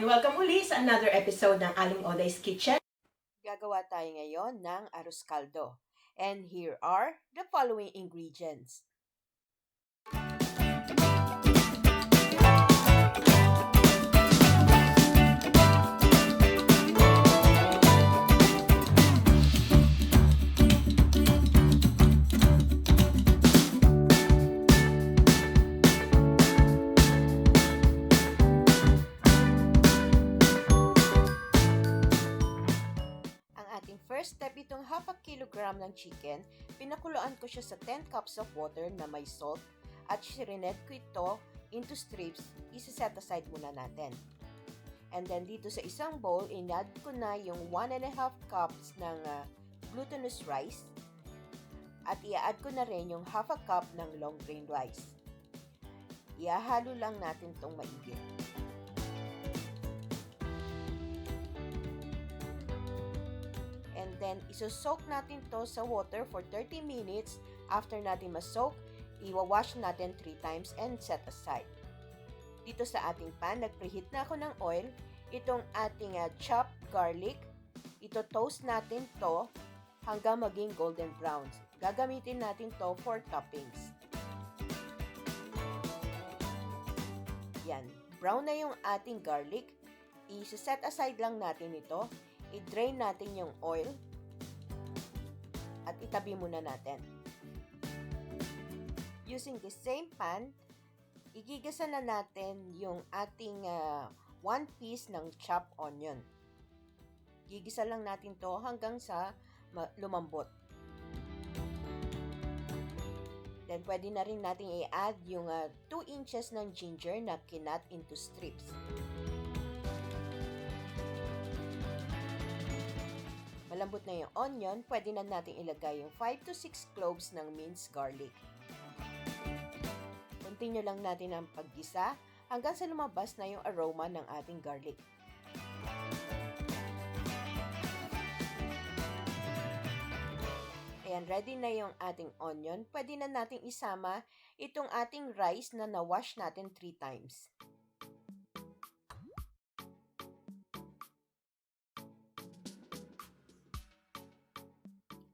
Welcome uli sa another episode ng Aling Oday's Kitchen. Gagawa tayo ngayon ng Arroz Caldo. And here are the following ingredients. First step, itong half a kilogram ng chicken, pinakuluan ko siya sa 10 cups of water na may salt at shredded ko ito into strips. Isa-set aside muna natin. And then dito sa isang bowl, in-add ko na yung 1.5 cups ng glutinous rice at i-add ko na rin yung half a cup ng long grain rice. Ihahalo lang natin itong maigi. Then, isosoak natin to sa water for 30 minutes. After natin masoak, iwawash natin 3 times and set aside. Dito sa ating pan, nag-preheat na ako ng oil. Itong ating chopped garlic, ito toast natin to hanggang maging golden brown. Gagamitin natin to for toppings. Yan, brown na yung ating garlic. I-set aside lang natin ito. I-drain natin yung oil at itabi muna natin. Using the same pan, igigisa na natin yung ating 1 piece ng chopped onion. Gigisa lang natin to hanggang sa lumambot. Then pwede na rin natin i-add yung 2 inches ng ginger na kinat into strips. Malambot na yung onion, pwede na natin ilagay yung 5 to 6 cloves ng minced garlic. Continue lang natin ang paggisa hanggang sa lumabas na yung aroma ng ating garlic. Ayan, ready na yung ating onion. Pwede na natin isama itong ating rice na na-wash natin 3 times.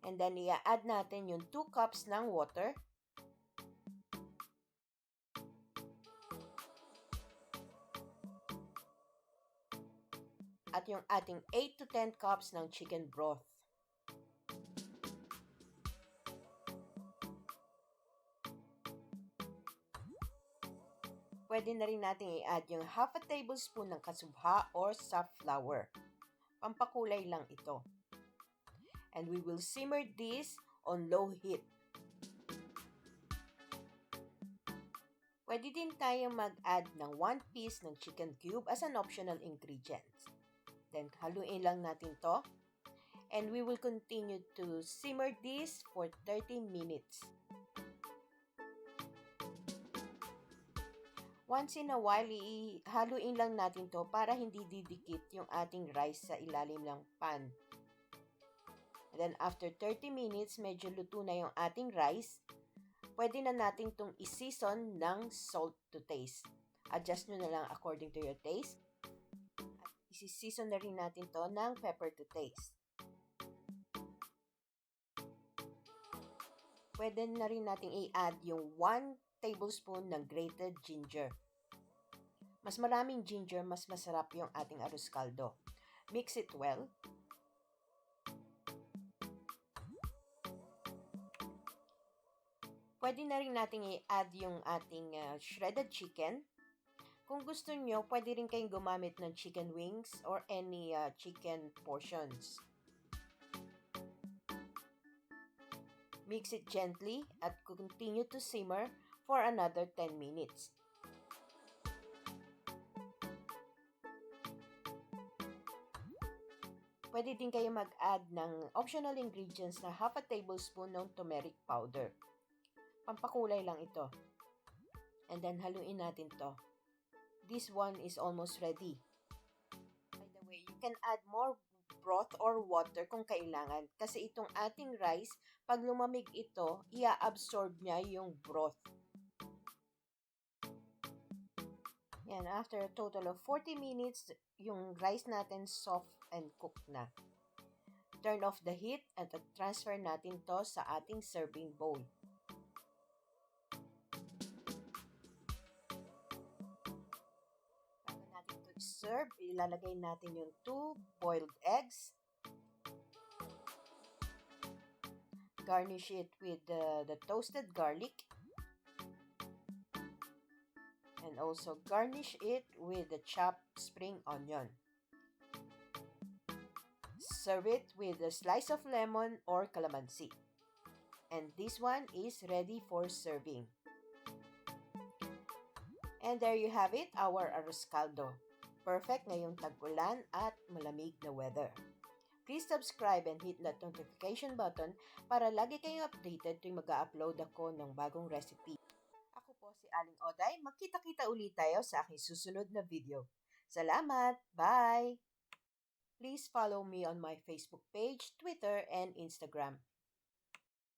And then, i-add natin yung 2 cups ng water. At yung ating 8 to 10 cups ng chicken broth. Pwede na rin natin i-add yung half a tablespoon ng Kasubha or soft flour. Pampakulay lang ito. And we will simmer this on low heat. Pwede din tayong mag-add ng 1 piece ng chicken cube as an optional ingredient. Then, haluin lang natin to. And we will continue to simmer this for 30 minutes. Once in a while, haluin lang natin to para hindi didikit yung ating rice sa ilalim ng pan. And then, after 30 minutes, medyo luto na yung ating rice. Pwede na natin itong i-season ng salt to taste. Adjust nyo na lang according to your taste. At isi-season na rin natin to ng pepper to taste. Pwede na rin natin i-add yung 1 tablespoon ng grated ginger. Mas maraming ginger, mas masarap yung ating arroz caldo. Mix it well. Pwede na rin natin i-add yung ating shredded chicken. Kung gusto nyo, pwede rin kayong gumamit ng chicken wings or any chicken portions. Mix it gently at continue to simmer for another 10 minutes. Pwede din kayo mag-add ng optional ingredients na half a tablespoon ng turmeric powder. Pampakulay lang ito. And then, haluin natin to. This one is almost ready. By the way, you can add more broth or water kung kailangan. Kasi itong ating rice, pag lumamig ito, ia-absorb niya yung broth. Yan, after a total of 40 minutes, yung rice natin soft and cooked na. Turn off the heat at transfer natin to sa ating serving bowl. Bago natin to serve, ilalagay natin yung 2 boiled eggs. Garnish it with the toasted garlic. And also garnish it with the chopped spring onion. Serve it with a slice of lemon or calamansi. And this one is ready for serving. And there you have it, our Arroz Caldo. Perfect ngayong tag-ulan at malamig na weather. Please subscribe and hit that notification button para lagi kayong updated tuwing mag-upload ako ng bagong recipe. Ako po si Aling Oday. Magkita-kita ulit tayo sa aking susunod na video. Salamat! Bye! Please follow me on my Facebook page, Twitter, and Instagram.